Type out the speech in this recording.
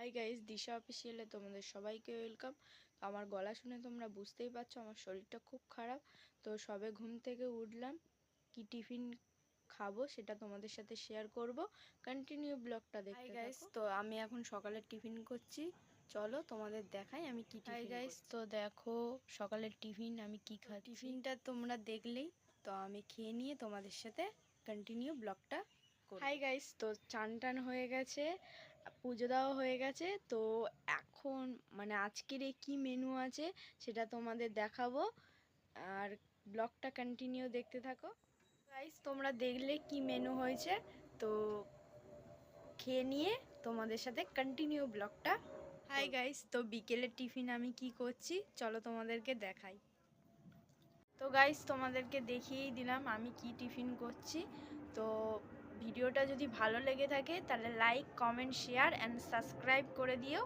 Hi guys, দিশা অফিসিয়ালে তোমাদের সবাইকে welcome. তো আমার গলা শুনে তোমরা বুঝতেই পারছো আমার শরীরটা খুব খারাপ। তো সবে ঘুম থেকে উঠলাম, কি টিফিন খাবো সেটা তোমাদের সাথে শেয়ার করব। কন্টিনিউ ব্লগটা দেখতে গাইস। তো আমি এখন সকালের টিফিন করছি, চলো তোমাদের দেখাই আমি কি টিফিন। হাই গাইস, তো দেখো সকালের টিফিন আমি কি খাচ্ছি। টিফিনটা তোমরা দেখলেই, তো আমি খেয়ে নিয়ে তোমাদের সাথে কন্টিনিউ ব্লগটা। হাই গাইস, তো চান টান হয়ে গেছে, পুজো দেওয়া হয়ে গেছে। তো এখন আজকের কি মেনু আছে সেটা তোমাদের দেখাবো, আর ব্লগটা কন্টিনিউ দেখতে থাকো। গাইস তোমরা দেখলে কি মেনু হয়েছে, তো খেয়ে নিয়ে তোমাদের সাথে কন্টিনিউ ব্লগটা। হাই গাইস, তো বিকেলের টিফিন আমি কি করছি চলো তোমাদেরকে দেখাই। তো গাইস তোমাদেরকে দেখিয়েই দিলাম আমি কি টিফিন করছি। তো ভিডিওটা যদি ভালো লেগে থাকে তাহলে like, comment, share and subscribe করে দিও।